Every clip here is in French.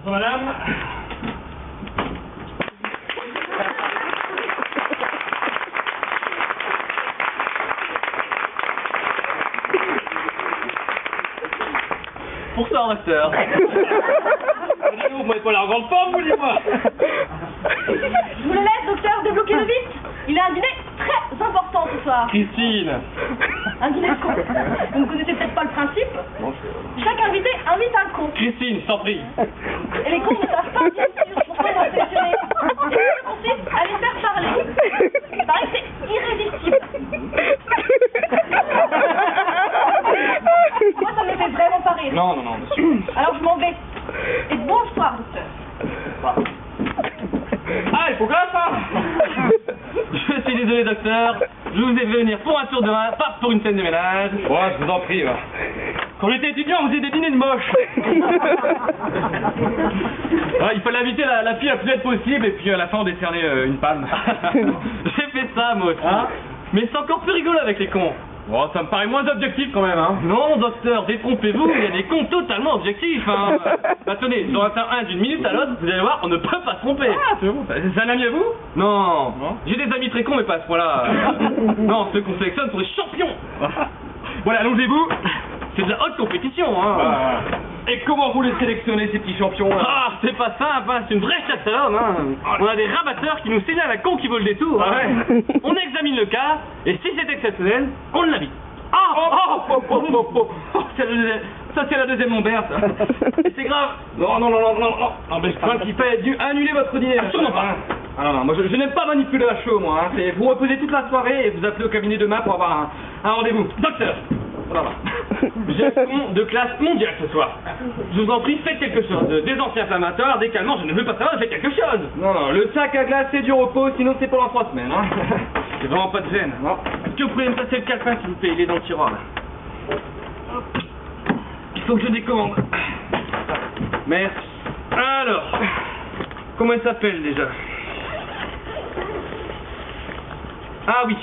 Bonjour madame. Bonsoir docteur. Vous m'avez pas l'air grande forme, vous dis-moi. Je vous le laisse, docteur, débloquez-le vite. Il a un dîner très important ce soir. Christine. Un dîner de con. Vous ne connaissez peut-être pas le principe. Chaque invité invite un con. Christine, je t'en prie. Et les cons ne savent pas bien sûr pourquoi ils vont sélectionner. Et ça consiste à les faire parler. Il paraît que c'est irrésistible. Moi, ça me fait vraiment pas rire. Non, monsieur. Alors je m'en vais. Et bonsoir, docteur. Ah, il faut que ça. Je suis désolé, docteur. Je vous ai fait venir pour un tour de main, pas pour une scène de ménage. Ouais, je vous en prie, va. Quand j'étais étudiant, on faisait des dîners de moches. Ouais, il fallait inviter la fille la plus nette possible et puis à la fin on décernait une palme. J'ai fait ça, moi aussi. Hein? Mais c'est encore plus rigolo avec les cons. Bon, ça me paraît moins objectif quand même, hein. Non, docteur, détrompez-vous, il y a des cons totalement objectifs, hein. Attendez, j'en atteins un d'une minute à l'autre, vous allez voir, on ne peut pas se tromper. Ah, c'est bon. C'est un ami à vous? Non. J'ai des amis très cons, mais pas à ce point-là. Non, ceux qu'on sélectionne sont des champions. Voilà, allongez-vous. C'est de la haute compétition, hein. Et comment vous les sélectionnez, ces petits champions là? Ah, c'est pas simple, hein. C'est une vraie chasse à l'homme, hein. On a des rabatteurs qui nous signalent un con qui vaut le détour. Ah ouais. On examine le cas, et si c'est exceptionnel, on l'invite. Ça c'est la deuxième Montbert, ça. Et c'est grave. Non, mais je crois qu'il fallait dû annuler votre dîner. Absolument pas. Ah non, moi je n'aime pas manipuler la show, moi. Hein. Vous reposez toute la soirée et vous appelez au cabinet demain pour avoir un rendez-vous. Docteur. Voilà. J'ai un con de classe mondiale ce soir. Je vous en prie, faites quelque chose. Des anti-inflammatoires, des calmants, je ne veux pas savoir, faites quelque chose. Non, le sac à glace c'est du repos, sinon c'est pour dans 3 semaines. Hein. C'est vraiment pas de gêne. Non. Est-ce que vous pouvez me passer le calepin s'il vous plaît? Il est dans le tiroir là. Il faut que je décommande. Merci. Alors, comment il s'appelle déjà? Ah oui,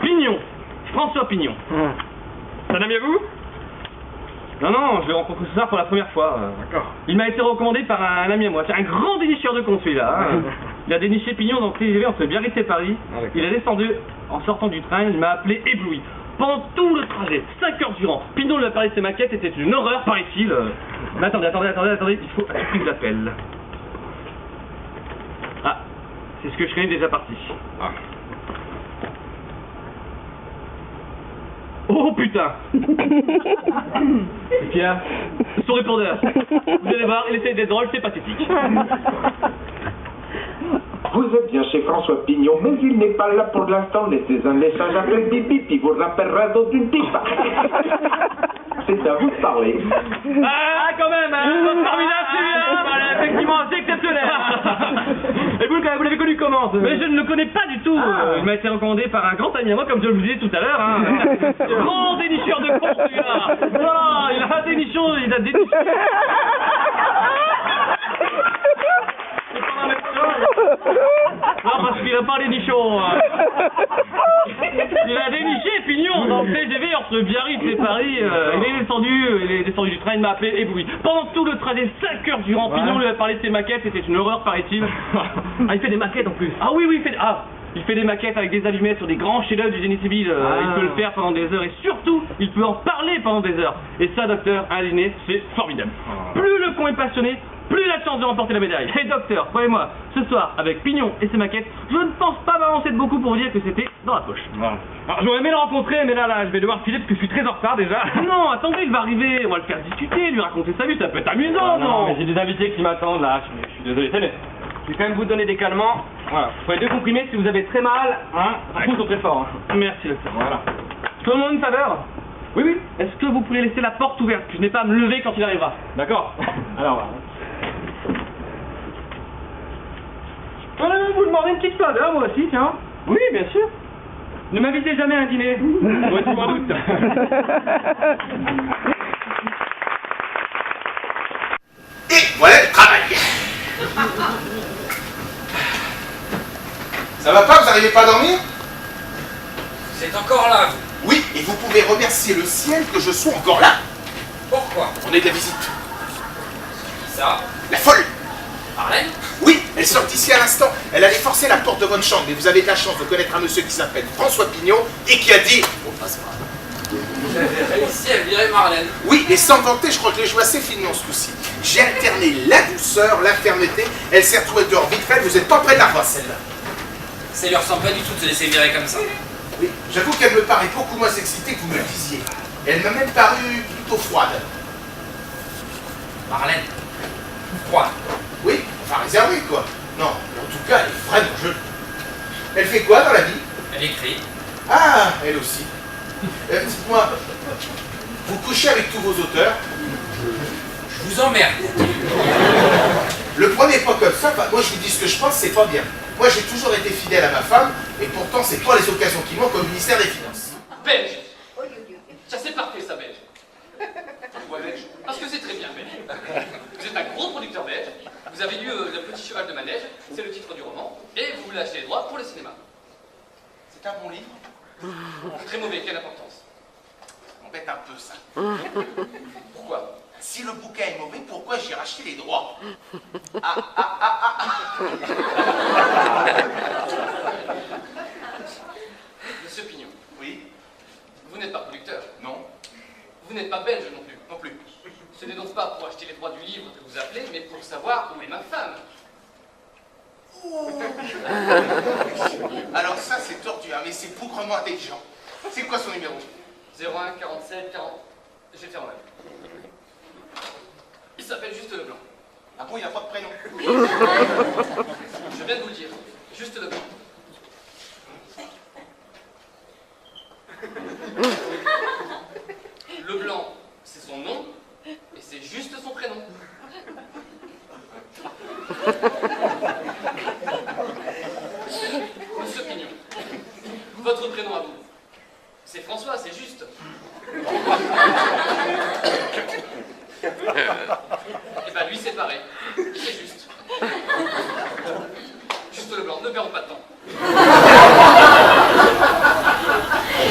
Pignon. François Pignon. C'est un ami à vous? Non, je l'ai rencontré ce soir pour la première fois. D'accord. Il m'a été recommandé par un ami à moi. C'est un grand dénicheur de cons celui-là. Hein. Il a déniché Pignon dans le TGV entre Biarritz et Paris. Il est descendu en sortant du train, il m'a appelé ébloui. Pendant tout le trajet, 5 heures durant, Pignon lui a parlé de ses maquettes, c'était une horreur, paraît-il. Mais attendez, il faut à tout prix que j'appelle. Ah, c'est ce que je connais déjà parti. Ah. Oh putain! Et Pierre, son répondeur. Vous allez voir, il essaie d'être drôle, c'est pathétique. Vous êtes bien chez François Pignon, mais il n'est pas là pour l'instant. Laissez un message après le bip il vous rappellera dans une pipe. C'est à vous de parler. Ah, quand même, hein! Votre formidable, celui-là! Voilà, effectivement, c'est exceptionnel! Et vous l'avez connu comment? Mais je ne le connais pas du tout! Il m'a été recommandé par un grand ami à moi, comme je le disais tout à l'heure, hein! Grand dénicheur de cons, celui-là! Oh, il a déniché! Non, parce qu'il a pas les nichons. Il a déniché Pignon dans le TGV entre Biarritz et Paris. Il est descendu du train, il m'a appelé ébloui. Pendant tout le trajet, 5 heures durant, Pignon lui a parlé de ses maquettes, c'était une horreur, paraît-il. Ah, il fait des maquettes en plus. Ah oui, il fait des maquettes avec des allumettes sur des grands chefs-d'œuvre du génie civil. Il peut le faire pendant des heures et surtout, il peut en parler pendant des heures. Et ça, docteur, un dîner, c'est formidable. Plus le con est passionné, plus il a de chance de remporter la médaille. Et docteur, croyez-moi, ce soir, avec Pignon et ses maquettes, je ne pense pas m'avancer de beaucoup pour vous dire que c'était dans la poche. Alors, j'aurais aimé le rencontrer, mais là, je vais devoir filer parce que je suis très en retard déjà. Non, attendez, il va arriver, on va le faire discuter, lui raconter sa vie, ça peut être amusant, non? Mais j'ai des invités qui m'attendent là, je suis désolé. Tenez, je vais quand même vous donner des calmants. Voilà, vous prenez 2 comprimés si vous avez très mal, hein, les coups sont très forts. Hein. Merci, docteur. Voilà. Je peux vous demander une faveur? Oui. Est-ce que vous pouvez laisser la porte ouverte, que je n'ai pas à me lever quand il arrivera? D'accord. Alors, voilà. Vous demandez une petite faveur, moi aussi, tiens. Oui, bien sûr. Ne m'invitez jamais à un dîner. Ouais, tu m'en doutes. Et voilà le travail. Ça va pas, vous n'arrivez pas à dormir? Vous êtes encore là, vous? Oui, et vous pouvez remercier le ciel que je sois encore là. Pourquoi? On est de la visite. Ça? La folle. Marlène? Oui, elle sort d'ici à l'instant. Elle allait forcer la porte de votre chambre, mais vous avez de la chance de connaître un monsieur qui s'appelle François Pignon et qui a dit... On passe pas. Vous avez réussi à virer Marlène. Oui, et sans vanter, je crois que les joué assez finement ce coup-ci. J'ai alterné la douceur, la fermeté. Elle s'est retrouvée dehors vite fait. Vous n'êtes pas près de la revoir, celle-là. Ça lui ressemble pas du tout de se laisser virer comme ça. Oui, j'avoue qu'elle me paraît beaucoup moins excitée que vous me le disiez. Elle m'a même paru plutôt froide. Marlène. Froide. Oui, enfin réservée, quoi. Non, en tout cas, elle est vraiment jolie. Elle fait quoi dans la vie? Elle écrit. Ah, elle aussi. Dites-moi, vous couchez avec tous vos auteurs? Je vous emmerde. Le prenez pas comme ça, enfin, moi je vous dis ce que je pense, c'est pas bien. Moi j'ai toujours été fidèle à ma femme, et pourtant c'est pas les occasions qui manquent au ministère des Finances. Belge. Ça c'est parfait ça, belge. Pourquoi belge? Parce que c'est très bien belge. Vous êtes un gros producteur belge, vous avez lu Le Petit Cheval de Manège, c'est le titre du roman, et vous voulez acheter les droits pour le cinéma. C'est un bon livre? Très mauvais, quelle importance? Ça m'embête un peu ça. Pourquoi? Si le bouquin est mauvais, pourquoi j'ai racheté les droits? Monsieur Pignon, Oui? vous n'êtes pas producteur. Non? Vous n'êtes pas belge non plus. Non plus. Ce n'est donc pas pour acheter les droits du livre que vous appelez, mais pour savoir où est ma femme. Alors ça c'est tordu, hein, mais c'est bougrement intelligent. C'est quoi son numéro? 01 47 40. Je vais faire moi-même. Il s'appelle Juste Leblanc. Ah bon, il n'a pas de prénom? Je viens de vous le dire. Juste Leblanc. Leblanc, c'est son nom, et c'est juste son prénom. Monsieur Pignon, votre prénom à vous, c'est François, c'est juste. Et ben lui c'est pareil, c'est juste. Juste Leblanc, ne perdons pas de temps.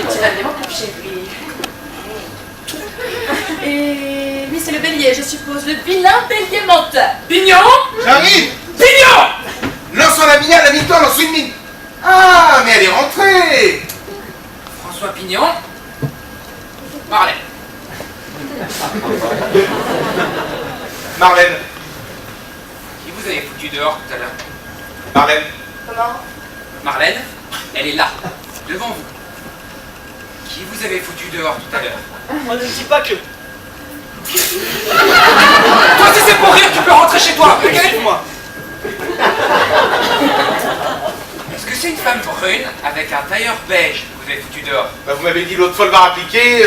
Tu vas vraiment mon chéri. Et monsieur le bélier, je suppose, le vilain bélier menteur. Pignon! J'arrive! Pignon! Lance en la minière, la mi-temps, lance une mine! Ah, mais elle est rentrée! François Pignon. Marlène. Marlène. Qui vous avez foutu dehors tout à l'heure? Marlène. Comment? Marlène, elle est là, devant vous. Qui vous avez foutu dehors tout à l'heure? Moi ne dis pas que... Toi, si c'est pour rire, tu peux rentrer chez toi, ok? Moi. Est-ce que c'est une femme brune avec un tailleur beige que vous avez foutu dehors? Bah, vous m'avez dit l'autre fois le bar appliqué,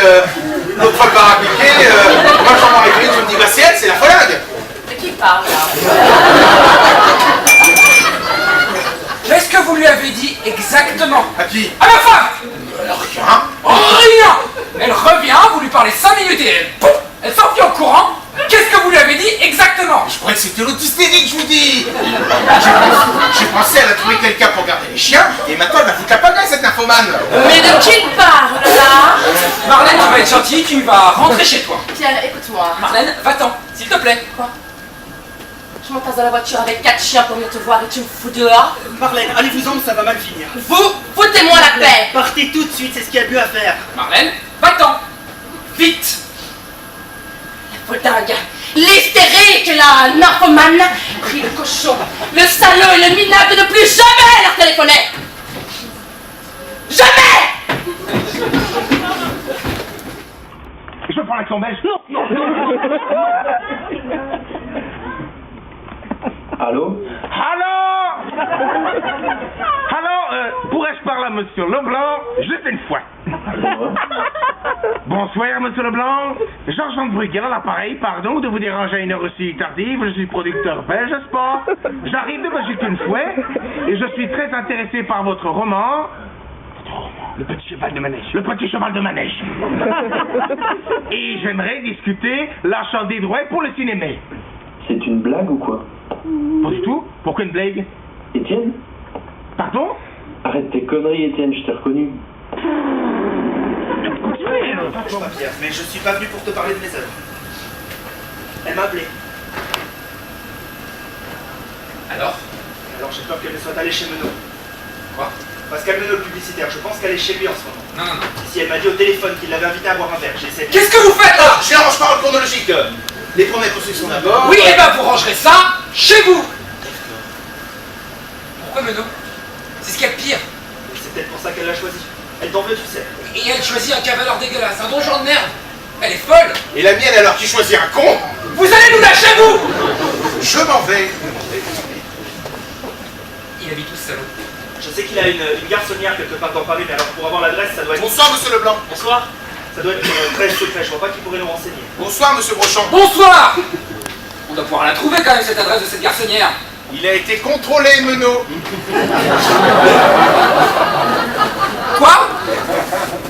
l'autre fois le bar appliqué, moi j'en m'en réveille, je me dis bah c'est elle, c'est la folingue! De qui parle là? Qu'est-ce que vous lui avez dit exactement? À qui? À ma femme! Rien! Rien! Elle revient, vous lui parlez 5 minutes et elle, pouf, elle s'enfuit en courant. Qu'est-ce que vous lui avez dit exactement? Je croyais que c'était l'autre hystérique, je vous dis! J'ai pensé à la trouver quelqu'un pour garder les chiens, et maintenant elle va foutre la pagaille cette nymphomane! Mais de qui il parle là? Marlène, tu vas être gentille, tu vas rentrer chez toi. Pierre, écoute-moi. Marlène, va-t'en, s'il te plaît. Quoi? Je m'entasse dans la voiture avec 4 chiens pour venir te voir et tu me fous dehors? Marlène, allez-vous-en, ça va mal finir. Vous, foutez-moi la paix! Partez tout de suite, c'est ce qu'il y a de mieux à faire. Marlène, va-t'en. Vite. Faut dingue! L'hystérique, la nymphomane, pris le cochon, le salaud et le minable de ne plus jamais leur téléphoner! Jamais! Je prends l'accent belge. Non. Allô? Alors, pourrais-je parler à Monsieur Leblanc juste une fois? Bonsoir, Monsieur Leblanc. Georges Brugger à l'appareil, pardon de vous déranger à une heure aussi tardive. Je suis producteur belge, n'est-ce pas? J'arrive de Belgique une fois et je suis très intéressé par votre roman. Le Petit Cheval de Manège. Le Petit Cheval de Manège. Et j'aimerais discuter l'achat des droits pour le cinéma. C'est une blague ou quoi? Pas du tout. Pourquoi une blague? Étienne? Pardon? Arrête tes conneries, Étienne, je t'ai reconnu. Je pas Pierre, mais je suis pas venu pour te parler de mes œuvres. Elle m'a appelé. Alors? Alors j'ai peur qu'elle ne soit allée chez Menot. Quoi? Pascal Menot, le publicitaire, je pense qu'elle est chez lui en ce moment. Non, non, non. Si elle m'a dit au téléphone qu'il l'avait invité à boire un verre, j'ai essayé de... Qu'est-ce que vous faites là? Je range par ordre chronologique. Les premières constructions d'abord. Oui, eh ben vous rangerez ça chez vous. Pourquoi Menot? C'est ce qu'il y a de pire. Et c'est peut-être pour ça qu'elle l'a choisi. Elle t'en veut, tu sais. Et elle choisit un cavaleur dégueulasse, un donjon de merde. Elle est folle. Et la mienne alors qui choisit un con? Vous allez nous lâcher, vous. Je m'en vais. Il habite où ce salaud? Je sais qu'il a une garçonnière quelque part dans Paris, mais alors pour avoir l'adresse, ça doit être... Bonsoir, monsieur Leblanc. Bonsoir. Ça doit être très secret, je vois pas qui pourrait nous renseigner. Bonsoir, monsieur Brochant. Bonsoir. On doit pouvoir la trouver quand même, cette adresse de cette garçonnière. Il a été contrôlé, Menot. Quoi?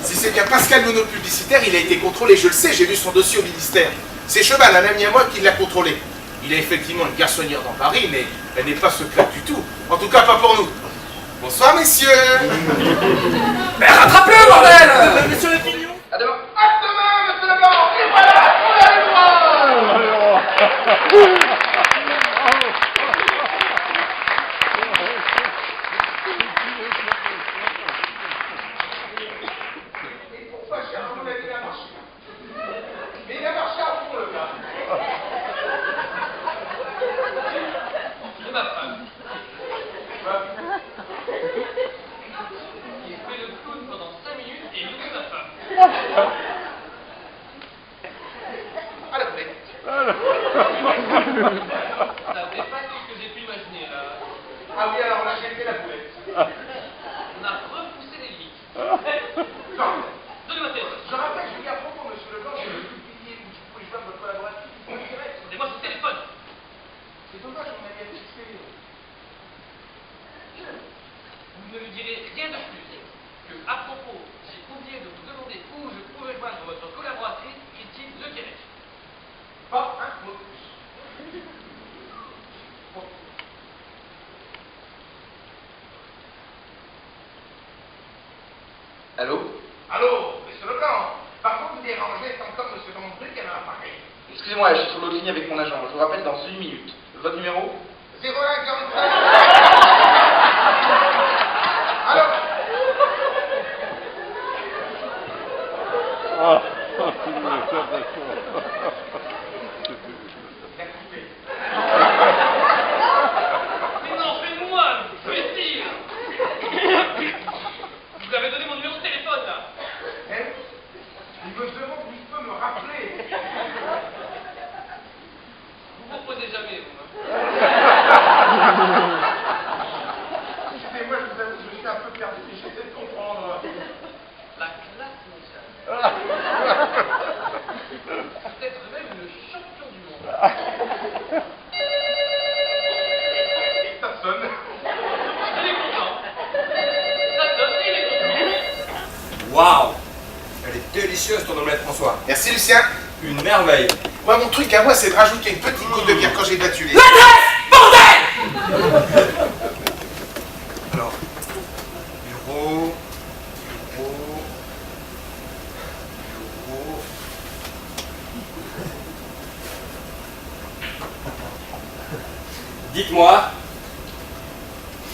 Si c'est bien Pascal Menot publicitaire, il a été contrôlé, je le sais, j'ai vu son dossier au ministère. C'est Cheval, un ami à moi, qui l'a contrôlé. Il a effectivement une garçonnière dans Paris, mais elle n'est pas secrète du tout. En tout cas, pas pour nous. Bonsoir, messieurs. Mais rattrape-le, bordel. Monsieur le Pignon. À demain. À demain, monsieur Leblanc. Et voilà, on a le droit. Ça dépasse tout ce que j'ai pu imaginer là. Ah oui, alors là, j'ai fait la boulette. On a repoussé les limites. Donnez-moi le téléphone. Je rappelle, je lui ai à propos, monsieur Leblanc, j'ai le billet où je pouvais joindre votre collaboratrice. Donnez-moi ce téléphone. C'est dommage, on a bien fixé. Vous ne lui direz rien de plus que, à propos, j'ai oublié de vous demander où je pouvais joindre votre collaboratrice, Christine Lequerec. Pas un mot de plus. Allô? Allô, monsieur Leblanc. Par contre, vous dérangez, c'est encore monsieur Landry qui a l'appareil. Excusez-moi, je suis sur l'autre ligne avec mon agent. Je vous rappelle dans 1 minute. Votre numéro? 01 45. Allô? Mais non, c'est moi, imbécile. Vous avez donné mon numéro de téléphone là. Hein? Il me demande où il peut me rappeler. Vous proposez jamais, vous. Excusez-moi, je vous avoue, je suis un peu perdu. J'essaie de comprendre. La classe mondiale. Peut-être même le champion du monde. Et ça sonne. Il est content. Ça donne, il est content. Waouh! Elle est délicieuse ton omelette, François. Merci, Lucien. Une merveille. Moi, mon truc à moi, c'est de rajouter une petite goutte de bière quand j'ai battu les... L'adresse, bordel! Alors, bureau. Dites-moi,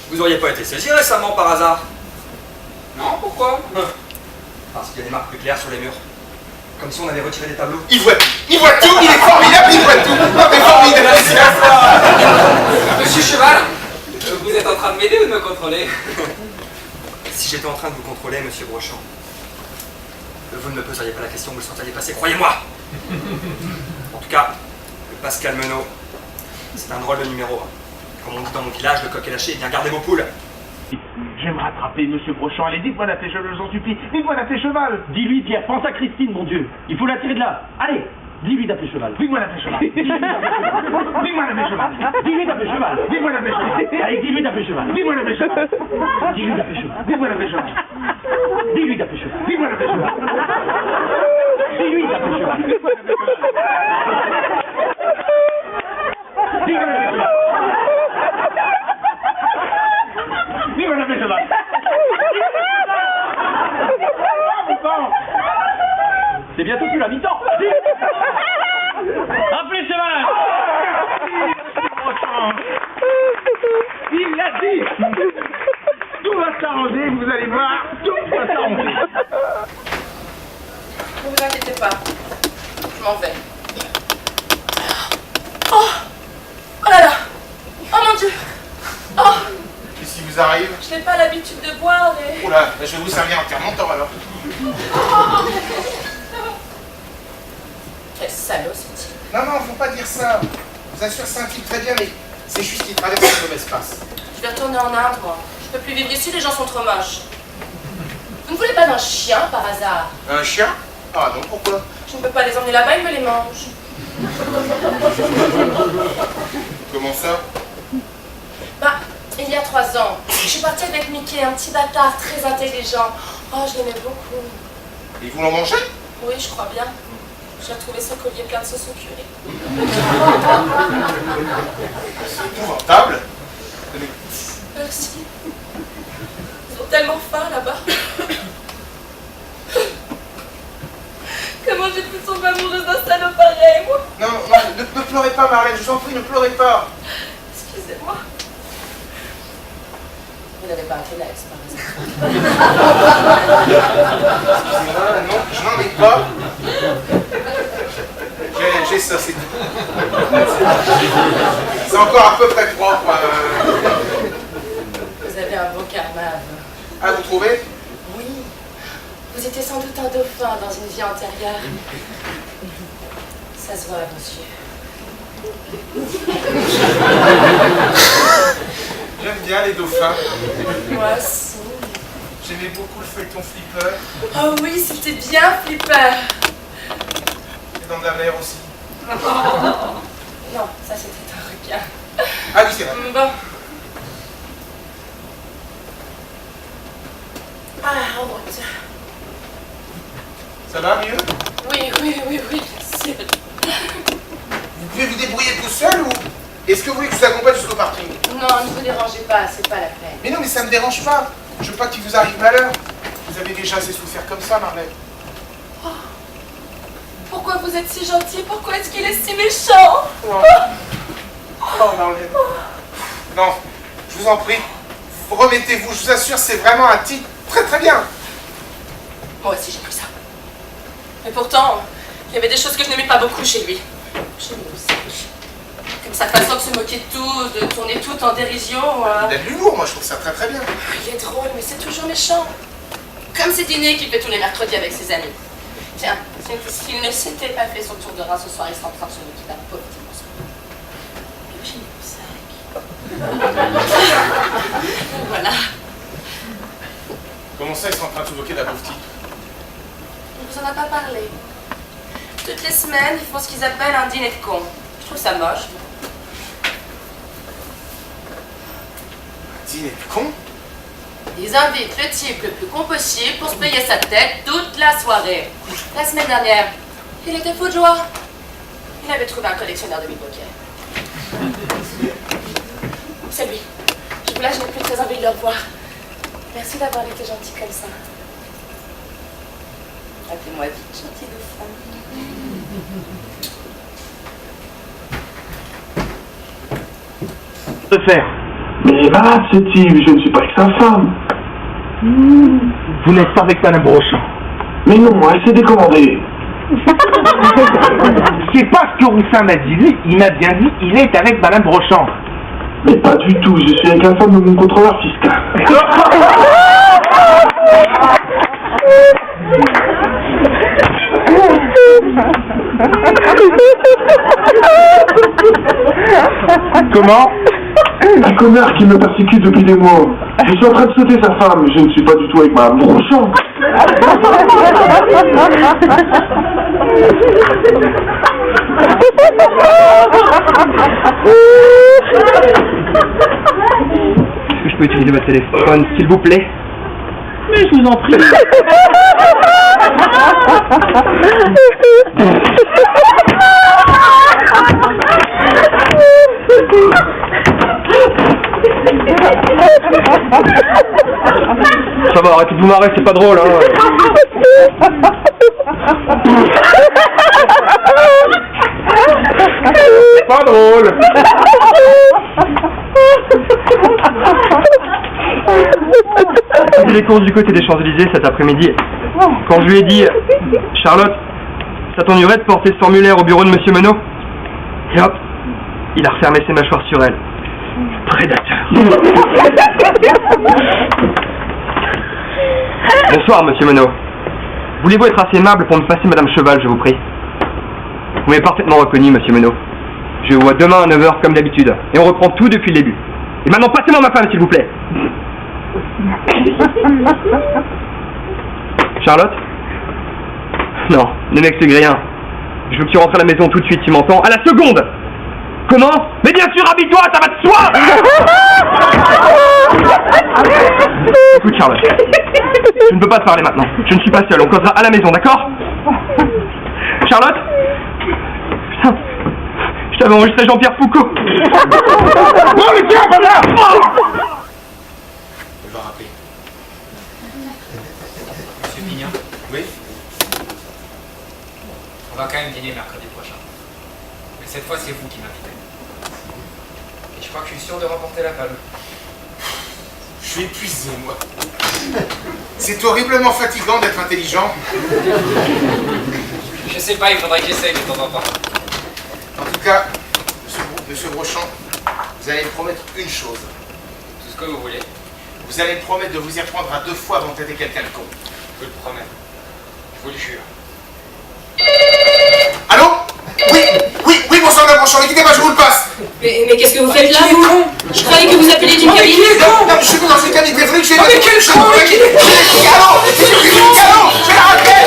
vous auriez pas été saisi récemment par hasard? Non, pourquoi? Parce qu'il y a des marques plus claires sur les murs. Comme si on avait retiré des tableaux. Il voit tout, il est formidable, il voit tout. Non, mais formidable, merci à toi. Monsieur Cheval, vous êtes en train de m'aider ou de me contrôler? Si j'étais en train de vous contrôler, monsieur Brochant, vous ne me poseriez pas la question, vous le sentiriez passer, croyez-moi. En tout cas, le Pascal Menot, c'est un drôle de numéro. Comme on dit dans mon village, le coq est lâché, bien gardez vos poules. Je vais me rattraper, monsieur Brochant. Allez, dites-moi d'appeler Cheval, je vous en supplie. Dites-moi d'appeler Cheval. Dis-lui, Pierre, pense à Christine, mon Dieu. Il faut la tirer de là. Allez, dis-lui d'appeler Cheval. Dites-moi d'appeler Cheval. Dites-moi d'appeler Cheval. Dis-lui d'appeler Cheval. Dites-moi d'appeler Cheval. Allez, dis-lui d'appeler Cheval. Dis-moi d'appeler Cheval. Dis-lui d'appeler Cheval. Dites-moi d'appeler Cheval. Dis-lui d'appeler Cheval. Dites-moi d'appeler Cheval. Dis-lui d'appeler Cheval. Dis-moi d'appeler Cheval. C'est bientôt plus la mi-temps. Appelez Cheval. pas. Je m'en vais. Oh! Oh là là! Oh mon Dieu! Oh! Qu'est-ce qui vous arrive? Je n'ai pas l'habitude de boire et... Oula, je vais vous servir un terre-montant alors. Quel salaud ce type. Non, non, faut pas dire ça. Je vous assure, c'est un type très bien, mais c'est juste qu'il traverse une mauvaise passe. Je vais retourner en Inde, moi. Je peux plus vivre ici, les gens sont trop moches. Vous ne voulez pas d'un chien, par hasard? Un chien? Ah non, pourquoi? Je ne peux pas les emmener là-bas, ils me les mangent. Comment ça? Bah, il y a 3 ans, je suis partie avec Mickey, un petit bâtard très intelligent. Oh, je l'aimais beaucoup. Et vous l'en mangez? Oui, je crois bien. J'ai retrouvé son collier plein de sauce au curry. C'est épouvantable. Merci. Ils ont tellement faim là-bas. Comment j'ai pu tomber amoureuse d'un salaud pareil, moi? Non, non, ne pleurez pas, Marlène, je vous en prie, ne pleurez pas. Excusez-moi. Vous n'avez pas un Kleenex, par exemple? Excusez-moi, non, je n'en ai pas. J'ai ça, c'est tout. C'est encore à peu près propre. Vous avez un beau karma. Ah, vous trouvez? Oui. Vous étiez sans doute un dauphin dans une vie antérieure. Ça se voit à vos yeux. J'aime bien les dauphins. Moi aussi. J'aimais beaucoup le feuilleton Flipper. Oh oui, c'était bien Flipper. Et dans la mer aussi. Non, ça c'était un requin. Ah oui, c'est vrai. Bon. Ah, en route. Ça va mieux? Oui, bien sûr. Vous pouvez vous débrouiller tout seul ou est-ce que vous voulez que je vous accompagne jusqu'au parking? Non, ne vous dérangez pas, c'est pas la peine. Mais non, mais ça me dérange pas. Je veux pas qu'il vous arrive malheur. Vous avez déjà assez souffert comme ça, Marlène. Oh. Pourquoi vous êtes si gentil? Pourquoi est-ce qu'il est si méchant? Oh, Marlène. Non, je vous en prie. Remettez-vous, je vous assure, c'est vraiment un type très très bien. Moi aussi j'ai pris ça. Mais pourtant, il y avait des choses que je n'aimais pas beaucoup chez lui. Chez lui aussi. Comme sa façon de se moquer de tout, de tourner tout en dérision. Il a de l'humour, moi je trouve ça très très bien. Il est drôle, mais c'est toujours méchant. Comme ces dîners qu'il fait tous les mercredis avec ses amis. Tiens, s'il ne s'était pas fait son tour de rein ce soir, il serait en train de se moquer d'un pauvre petit monstre. Voilà. Comment ça, ils sont en train de se moquer d'un pauvre type? On vous en a pas parlé. Toutes les semaines, ils font ce qu'ils appellent un dîner de cons. Je trouve ça moche. Dîner de con? Ils invitent le type le plus con possible pour se payer sa tête toute la soirée. La semaine dernière, il était fou de joie. Il avait trouvé un collectionneur de bilboquets. C'est lui. Là, je n'ai plus très envie de le revoir. Merci d'avoir été gentil comme ça. Appelez-moi vite, gentil dauphin. De faire. Mais malade ce type, je ne suis pas avec sa femme. Vous n'êtes pas avec Madame Brochant. Mais non, elle s'est décommandée. C'est pas ce que Roussin m'a dit. Lui, il m'a bien dit, il est avec Madame Brochant. Mais pas du tout, je suis avec la femme de mon contrôleur fiscal. Comment? Un connard qui me persécute depuis des mois. Je suis en train de sauter sa femme, mais je ne suis pas du tout avec ma Brochant. Est-ce que je peux utiliser votre téléphone, s'il vous plaît? Mais je vous en prie. Ça va, arrêtez de vous marrer, c'est pas drôle, hein. C'est pas drôle. J'ai fait les courses du côté des Champs-Élysées cet après-midi. Quand je lui ai dit, Charlotte, ça t'ennuierait de porter ce formulaire au bureau de Monsieur Menot? Et hop, il a refermé ses mâchoires sur elle. Prédateur. Bonsoir, Monsieur Menot. Voulez-vous être assez aimable pour me passer Madame Cheval, je vous prie? Vous m'avez parfaitement reconnu, Monsieur Menot. Je vous vois demain à 9h comme d'habitude. Et on reprend tout depuis le début. Et maintenant, passez-moi ma femme, s'il vous plaît. Charlotte? Non, ne m'excuse rien. Je veux que tu rentres à la maison tout de suite, tu m'entends? À la seconde! Comment? Mais bien sûr, habille-toi, ça va de soi! Écoute, Charlotte, je ne peux pas te parler maintenant. Je ne suis pas seul, on causera à la maison, d'accord? Charlotte? Putain, je t'avais enregistré Jean-Pierre Foucault. Non, mais tiens, voilà! Elle va rappeler. Monsieur Pignon, Oui? on va quand même dîner mercredi prochain. Mais cette fois, c'est vous qui m'invitez. Et je crois que je suis sûr de remporter la palme. Je suis épuisé, moi. C'est horriblement fatigant d'être intelligent. Je sais pas, il faudrait que j'essaye de temps en temps. En tout cas, monsieur Brochant, vous allez me promettre une chose. Tout ce que vous voulez. Vous allez me promettre de vous y reprendre à 2 fois avant de traiter quelqu'un de con. Je vous le promets. Je vous le jure. Allô? Oui, bonsoir, madame Brochant, ne quittez pas, je vous le passe. Mais qu'est-ce que vous faites là, vous? Je croyais que vous appeliez d'une cabine. Non, je suis venu dans une cabine téléphonique, je vais... Mais quel con! C'est du galop! Je vais la rappeler!